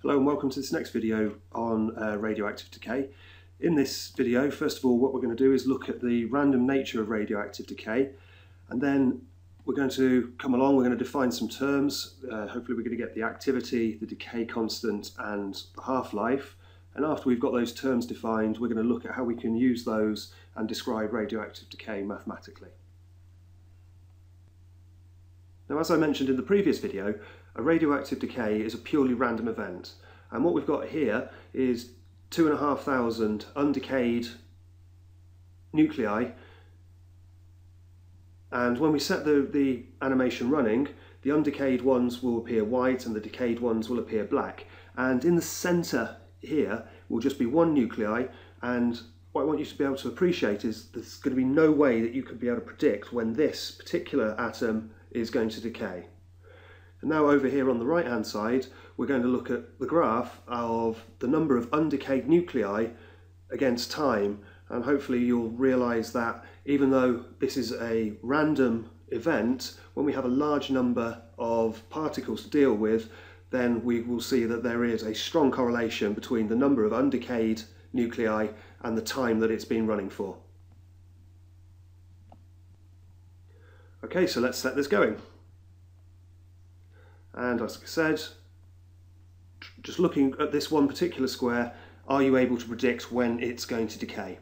Hello and welcome to this next video on radioactive decay. In this video, first of all, what we're going to do is look at the random nature of radioactive decay, and then we're going to come along, we're going to define some terms. Hopefully we're going to get the activity, the decay constant and the half-life, and after we've got those terms defined, we're going to look at how we can use those and describe radioactive decay mathematically. Now, as I mentioned in the previous video, a radioactive decay is a purely random event, and what we've got here is 2,500 undecayed nuclei, and when we set the animation running, the undecayed ones will appear white and the decayed ones will appear black, and in the centre here will just be one nuclei. And what I want you to be able to appreciate is there's going to be no way that you can be able to predict when this particular atom is going to decay. And now over here on the right hand side, we're going to look at the graph of the number of undecayed nuclei against time, and hopefully you'll realise that even though this is a random event, when we have a large number of particles to deal with, then we will see that there is a strong correlation between the number of undecayed nuclei and the time that it's been running for. Okay, so let's set this going. And as I said, just looking at this one particular square, are you able to predict when it's going to decay?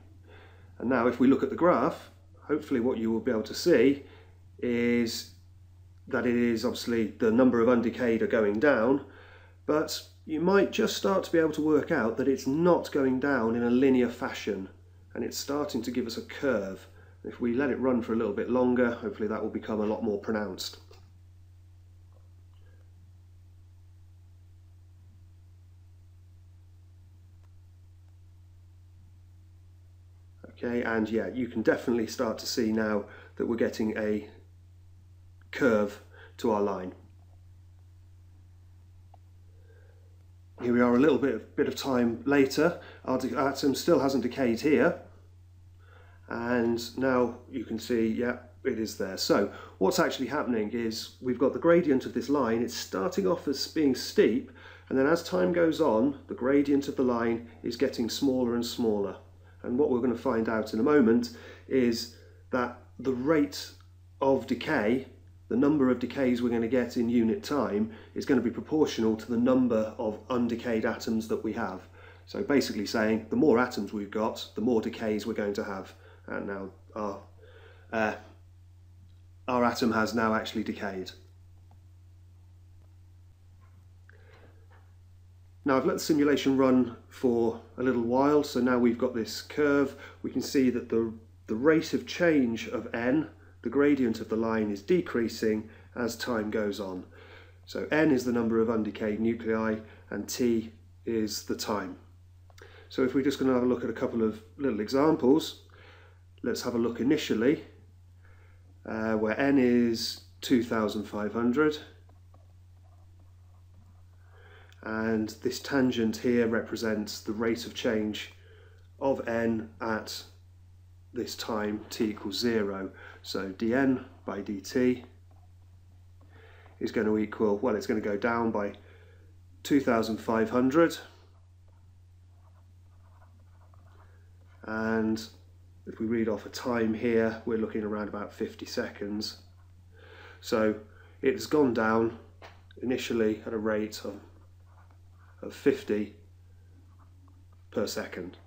And now if we look at the graph, hopefully what you will be able to see is that it is obviously the number of undecayed are going down, but you might just start to be able to work out that it's not going down in a linear fashion, and it's starting to give us a curve. If we let it run for a little bit longer, hopefully that will become a lot more pronounced. Okay, and yeah, you can definitely start to see now that we're getting a curve to our line. Here we are a little bit of time later. Our atom still hasn't decayed here, and now you can see, yeah, it is there. So what's actually happening is we've got the gradient of this line. It's starting off as being steep, and then as time goes on, the gradient of the line is getting smaller and smaller. And what we're going to find out in a moment is that the rate of decay, the number of decays we're going to get in unit time, is going to be proportional to the number of undecayed atoms that we have. So basically saying the more atoms we've got, the more decays we're going to have. And now our atom has now actually decayed. Now I've let the simulation run for a little while, so now we've got this curve. We can see that the rate of change of n, the gradient of the line, is decreasing as time goes on. So n is the number of undecayed nuclei and t is the time. So if we're just going to have a look at a couple of little examples, let's have a look initially where n is 2,500. And this tangent here represents the rate of change of n at this time t equals 0. So dn by dt is going to equal, well, it's going to go down by 2,500, and if we read off a time here, we're looking around about 50 seconds. So it's gone down initially at a rate of 50 per second.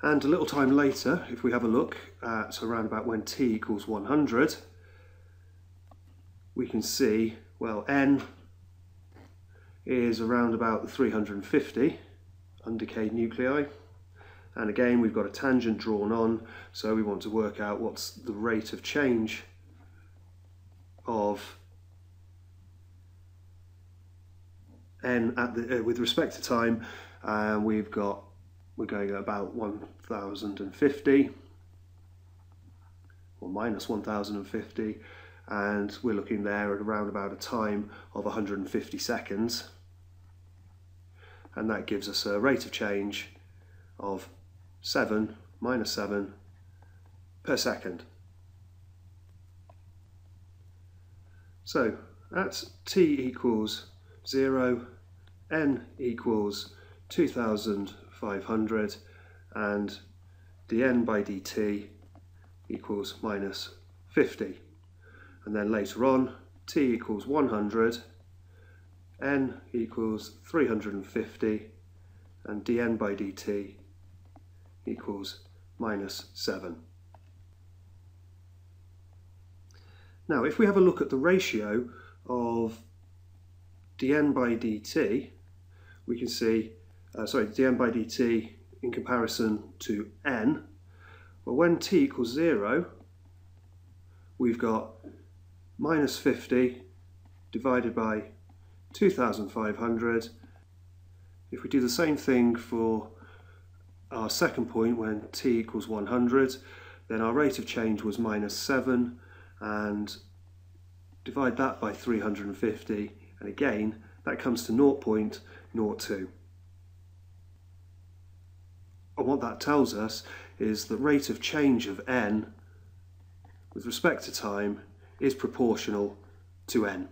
And a little time later, if we have a look at around about when t equals 100, we can see, well, n is around about 350 undecayed nuclei, and again we've got a tangent drawn on, so we want to work out what's the rate of change of n at with respect to time. We're going at about 1,050 or minus 1,050, and we're looking there at around about a time of 150 seconds, and that gives us a rate of change of 7 minus 7 per second. So at t equals 0, n equals 2500, and dn by dt equals minus 50. And then later on, t equals 100, n equals 350, and dn by dt equals minus 7. Now, if we have a look at the ratio of dn by dt, we can see, dn by dt in comparison to n. Well, when t equals 0, we've got minus 50 divided by 2500. If we do the same thing for our second point when t equals 100, then our rate of change was minus 7, and divide that by 350, and again that comes to 0.02. And what that tells us is the rate of change of n with respect to time is proportional to n.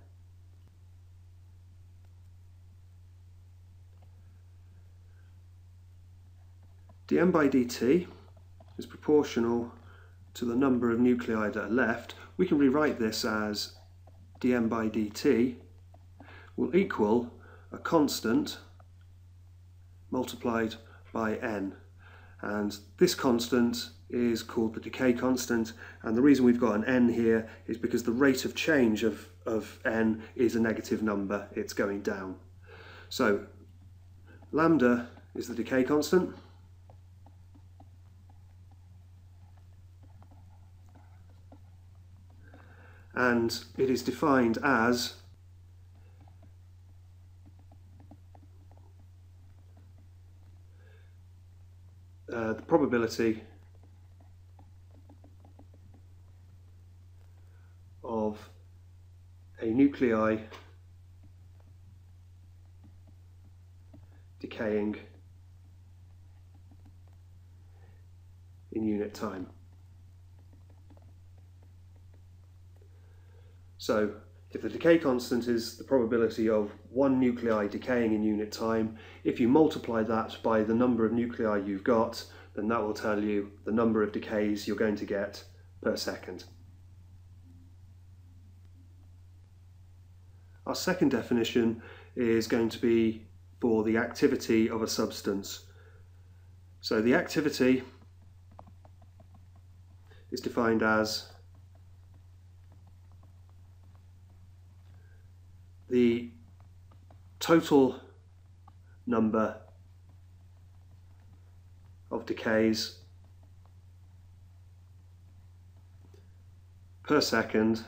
dn by dt is proportional to the number of nuclei that are left. We can rewrite this as dn by dt will equal a constant multiplied by n. And this constant is called the decay constant, and the reason we've got an n here is because the rate of change of n is a negative number, it's going down. So lambda is the decay constant, and it is defined as the probability of a nuclei decaying in unit time. So if the decay constant is the probability of one nuclei decaying in unit time, if you multiply that by the number of nuclei you've got, then that will tell you the number of decays you're going to get per second. Our second definition is going to be for the activity of a substance. So the activity is defined as the total number of decays per second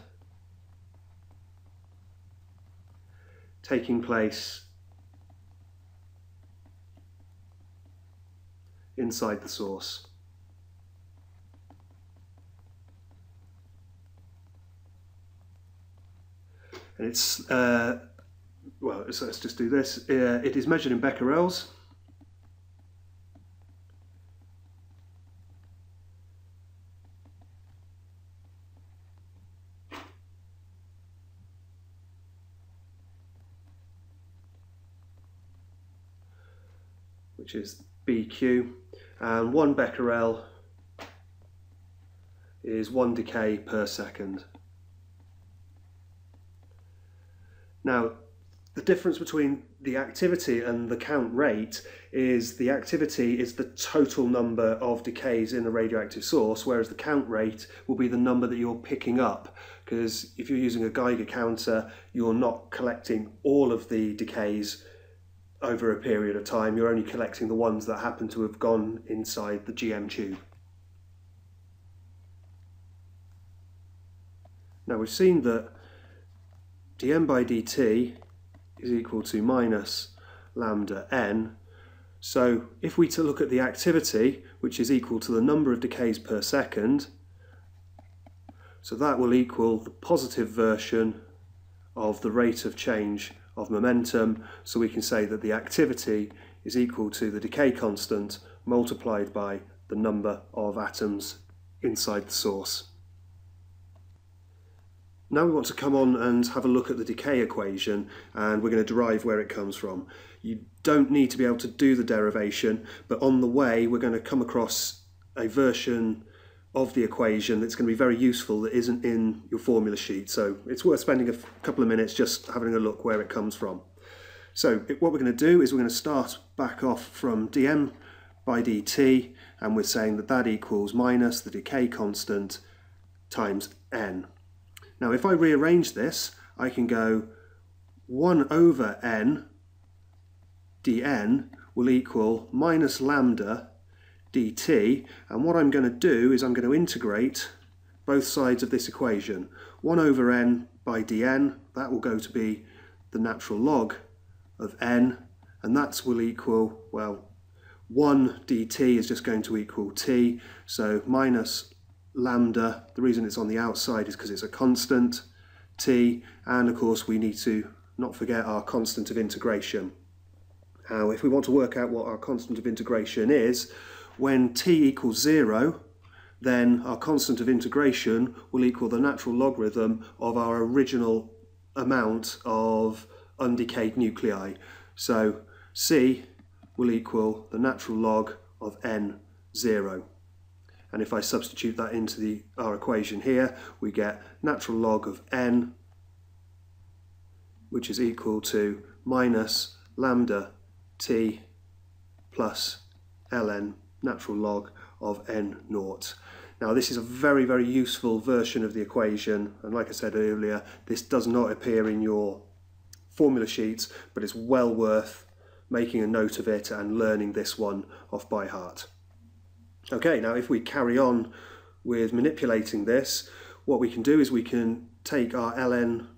taking place inside the source. And it's, well, so let's just do this. It is measured in becquerels. Which is BQ, and 1 becquerel is 1 decay per second. Now, the difference between the activity and the count rate is the activity is the total number of decays in a radioactive source, whereas the count rate will be the number that you're picking up, because if you're using a Geiger counter, you're not collecting all of the decays over a period of time, you're only collecting the ones that happen to have gone inside the GM tube. Now we've seen that dn by dt is equal to minus lambda n, so if we look at the activity, which is equal to the number of decays per second, so that will equal the positive version of the rate of change of momentum, so we can say that the activity is equal to the decay constant multiplied by the number of atoms inside the source. Now we want to come on and have a look at the decay equation, and we're going to derive where it comes from. You don't need to be able to do the derivation, but on the way we're going to come across a version of the equation that's going to be very useful that isn't in your formula sheet, so it's worth spending a couple of minutes just having a look where it comes from. So what we're going to do is we're going to start back off from dm by dt, and we're saying that that equals minus the decay constant times n. Now if I rearrange this, I can go 1 over n dn will equal minus lambda dt, and what I'm going to do is I'm going to integrate both sides of this equation. 1 over n by dn, that will go to be the natural log of n, and that will equal, well, 1 dt is just going to equal t, so minus lambda, the reason it's on the outside is because it's a constant, t, and of course we need to not forget our constant of integration. Now if we want to work out what our constant of integration is, when t equals 0, then our constant of integration will equal the natural logarithm of our original amount of undecayed nuclei. So c will equal the natural log of n0. And if I substitute that into our equation here, we get natural log of n, which is equal to minus lambda t plus ln, natural log of n naught. Now this is a very, very useful version of the equation, and like I said earlier, this does not appear in your formula sheets, but it's well worth making a note of it and learning this one off by heart. Okay, now if we carry on with manipulating this, what we can do is we can take our ln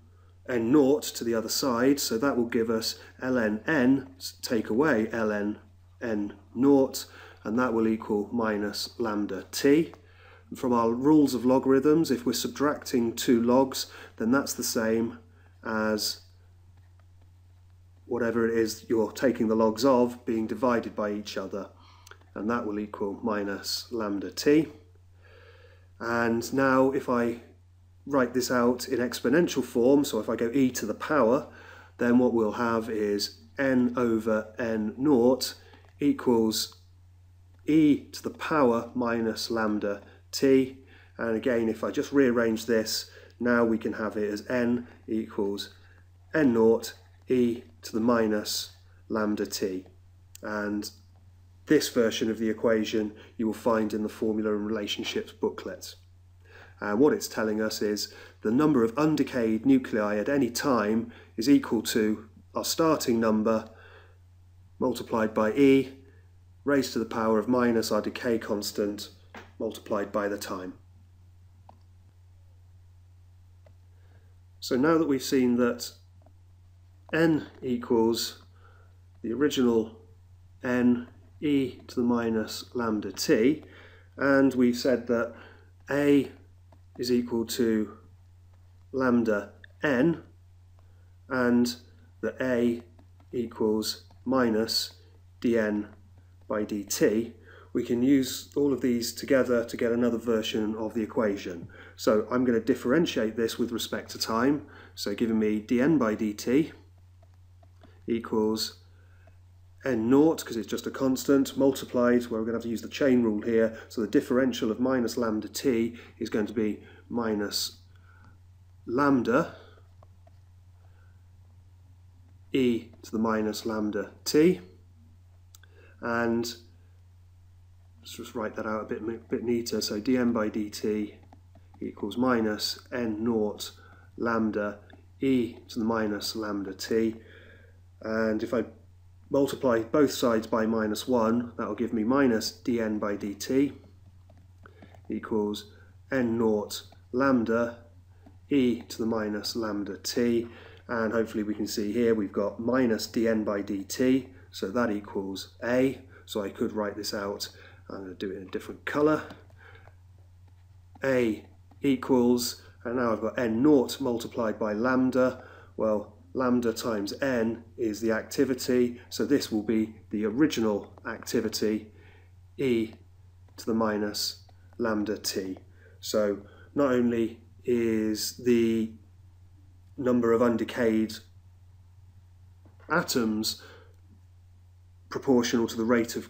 n naught to the other side, so that will give us ln n, take away ln n naught, and that will equal minus lambda t. And from our rules of logarithms, if we're subtracting two logs, then that's the same as whatever it is you're taking the logs of being divided by each other, and that will equal minus lambda t. And now if I write this out in exponential form, so if I go e to the power, then what we'll have is n over n naught equals e to the power minus lambda t. And again, if I just rearrange this, now we can have it as n equals n naught e to the minus lambda t. And this version of the equation you will find in the Formula and Relationships booklet. And what it's telling us is the number of undecayed nuclei at any time is equal to our starting number multiplied by e raised to the power of minus our decay constant multiplied by the time. So now that we've seen that n equals the original n e to the minus lambda t, and we've said that a is equal to lambda n, and that a equals minus dn by dt, we can use all of these together to get another version of the equation. So I'm going to differentiate this with respect to time, so giving me dn by dt equals n naught, because it's just a constant, multiplied, well, we're going to have to use the chain rule here, so the differential of minus lambda t is going to be minus lambda e to the minus lambda t, and let's just write that out a bit neater, so dm by dt equals minus n naught lambda e to the minus lambda t, and if I multiply both sides by minus 1, that will give me minus dn by dt equals n naught lambda e to the minus lambda t, and hopefully we can see here we've got minus dn by dt, so that equals a, so I could write this out, I'm going to do it in a different colour, a equals, and now I've got n naught multiplied by lambda, well, lambda times n is the activity, so this will be the original activity, e to the minus lambda t. So not only is the number of undecayed atoms proportional to the rate of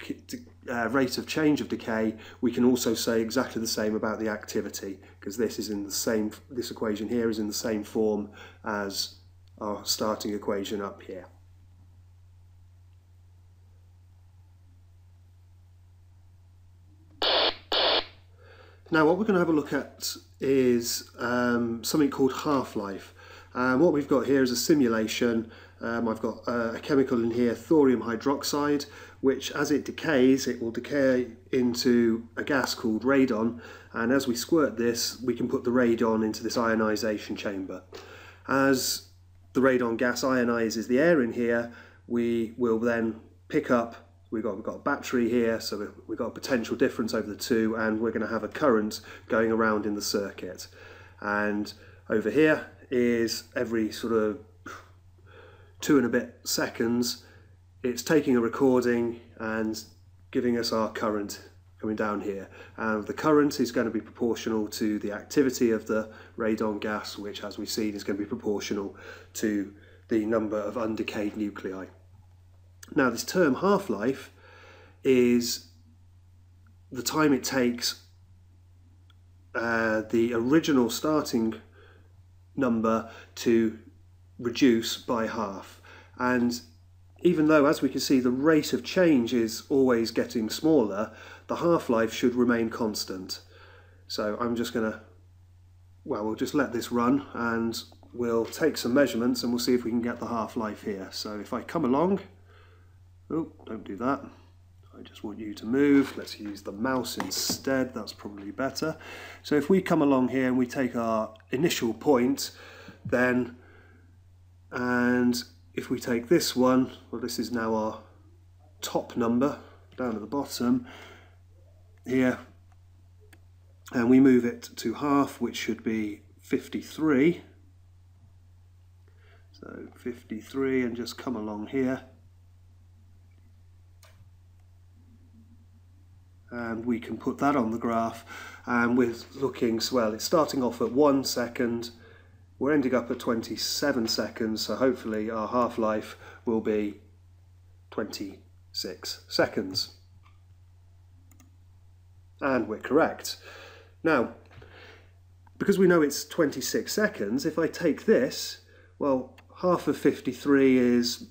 change of decay, we can also say exactly the same about the activity, because this equation here is in the same form as our starting equation up here. Now what we're going to have a look at is something called half-life. What we've got here is a simulation. I've got a chemical in here, thorium hydroxide, which as it decays, it will decay into a gas called radon, and as we squirt this, we can put the radon into this ionization chamber. As the radon gas ionizes the air in here, we will then pick up, we've got a battery here, so we've got a potential difference over the two, and we're going to have a current going around in the circuit. And over here is every sort of 2 and a bit seconds, it's taking a recording and giving us our current coming down here. And the current is going to be proportional to the activity of the radon gas, which, as we've seen, is going to be proportional to the number of undecayed nuclei. Now, this term half-life is the time it takes the original starting number to reduce by half. And even though, as we can see, the rate of change is always getting smaller, the half-life should remain constant. So I'm just going to, well, we'll just let this run and we'll take some measurements and we'll see if we can get the half-life here. So if I come along, oh, don't do that. I just want you to move. Let's use the mouse instead. That's probably better. So if we come along here and we take our initial point, then, and if we take this one, well, this is now our top number down at the bottom here, and we move it to half, which should be 53. So 53, and just come along here. And we can put that on the graph, and we're looking, well, it's starting off at 1 second, we're ending up at 27 seconds, so hopefully our half-life will be 26 seconds. And we're correct. Now, because we know it's 26 seconds, if I take this, well, half of 53 is,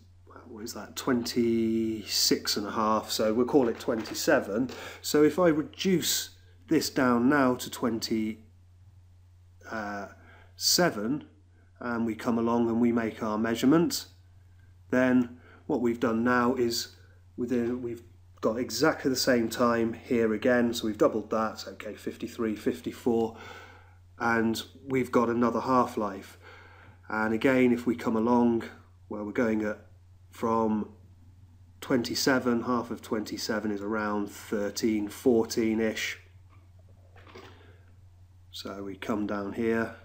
what is that, 26 and a half, so we'll call it 27. So if I reduce this down now to 27, and we come along and we make our measurement, then what we've done now is we've got exactly the same time here again, so we've doubled that, okay, 53, 54, and we've got another half-life. And again, if we come along, well, we're going at from 27, half of 27 is around 13, 14-ish. So we come down here,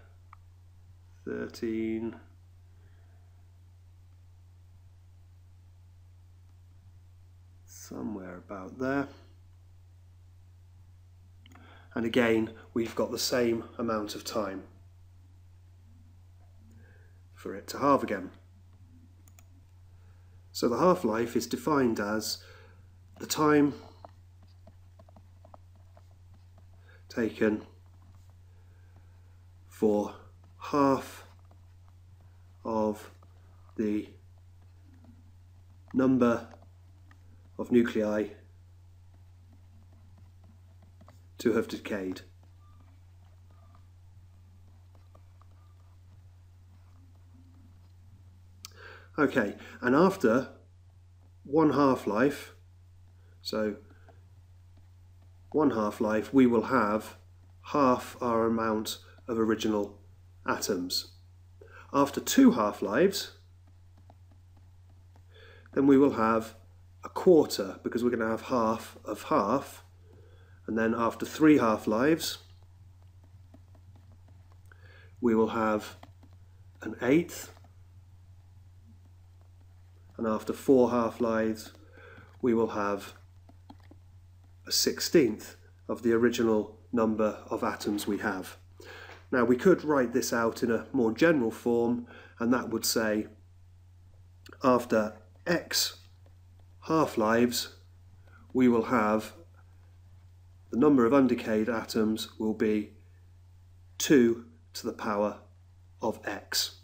13, somewhere about there. And again, we've got the same amount of time for it to halve again. So the half-life is defined as the time taken for half of the number of nuclei to have decayed. Okay, and after one half-life, so one half-life, we will have half our amount of original atoms. After two half-lives, then we will have a quarter, because we're going to have half of half, and then after three half-lives, we will have an eighth, and after four half-lives, we will have a 16th of the original number of atoms we have. Now we could write this out in a more general form, and that would say after x half-lives we will have the number of undecayed atoms will be 2 to the power of x.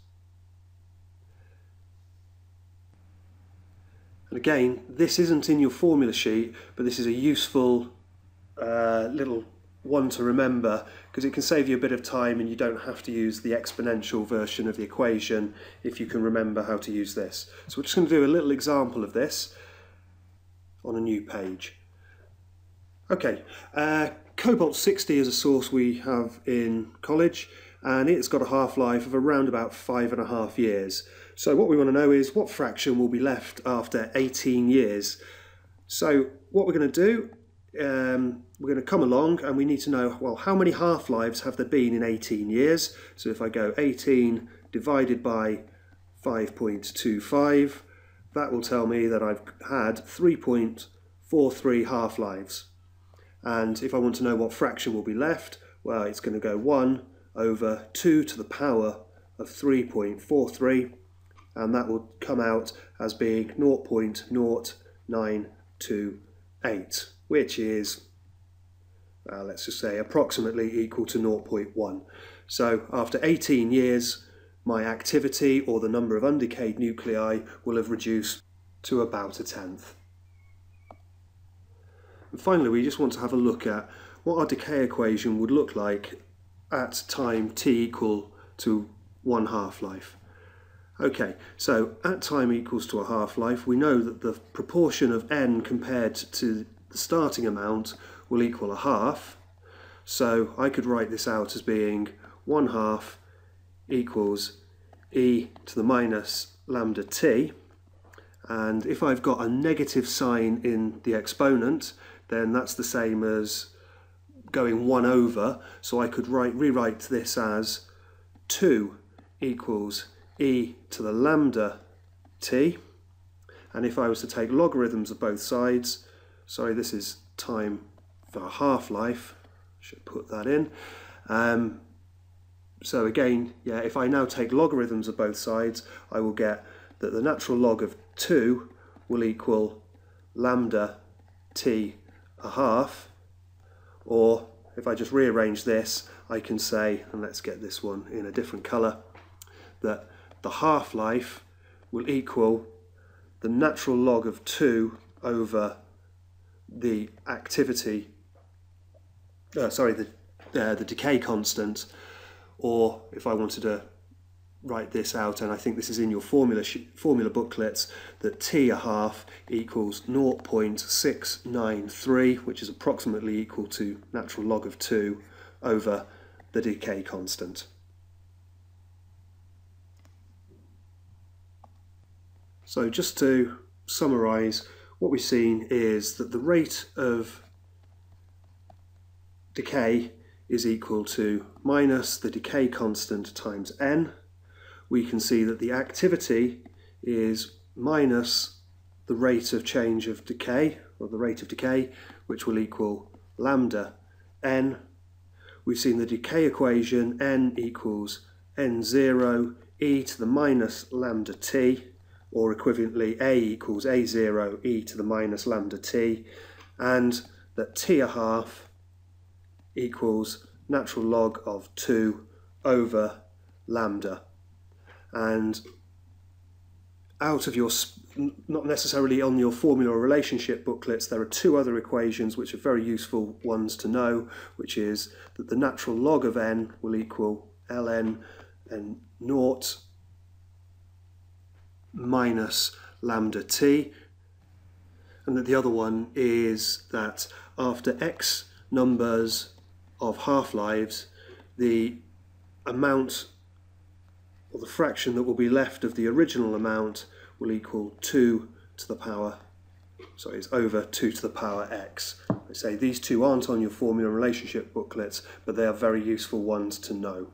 And again, this isn't in your formula sheet, but this is a useful little one to remember, because it can save you a bit of time and you don't have to use the exponential version of the equation if you can remember how to use this. So we're just going to do a little example of this on a new page. Okay, cobalt-60 is a source we have in college, and it's got a half-life of around about 5.5 years. So what we want to know is what fraction will be left after 18 years. So what we're going to do, we're going to come along and we need to know, well, how many half-lives have there been in 18 years? So if I go 18 divided by 5.25, that will tell me that I've had 3.43 half-lives. And if I want to know what fraction will be left, well, it's going to go 1 over 2 to the power of 3.43, and that will come out as being 0.0928, which is, let's just say, approximately equal to 0.1. So after 18 years, my activity, or the number of undecayed nuclei, will have reduced to about 1/10. And finally, we just want to have a look at what our decay equation would look like at time t equal to 1 half-life. Okay, so at time equals to a half-life, we know that the proportion of n compared to the starting amount will equal a half. So I could write this out as being 1/2 equals e to the minus lambda t. And if I've got a negative sign in the exponent, then that's the same as going 1 over. So I could rewrite this as 2 equals e to the lambda t. And if I was to take logarithms of both sides, sorry, this is time for half-life, should put that in. So again, yeah, if I now take logarithms of both sides, I will get that the natural log of 2 will equal lambda t a half, or if I just rearrange this, I can say, and let's get this one in a different colour, that the half-life will equal the natural log of 2 over the activity, the decay constant, or if I wanted to write this out, and I think this is in your formula booklets, that t a half equals 0.693, which is approximately equal to natural log of 2 over the decay constant. So just to summarise, what we've seen is that the rate of decay is equal to minus the decay constant times n. We can see that the activity is minus the rate of change of decay, or the rate of decay, which will equal lambda n. We've seen the decay equation, n equals n0 e to the minus lambda t, or equivalently a equals a0 e to the minus lambda t, and that t a half equals natural log of 2 over lambda. And out of your, not necessarily on your formula or relationship booklets, there are 2 other equations which are very useful ones to know, which is that the natural log of n will equal ln and 0 minus lambda t, and that the other one is that after x numbers of half-lives, the amount, or the fraction that will be left of the original amount, will equal 2 to the power, sorry, it's over 2 to the power x. I say these 2 aren't on your formula relationship booklets, but they are very useful ones to know.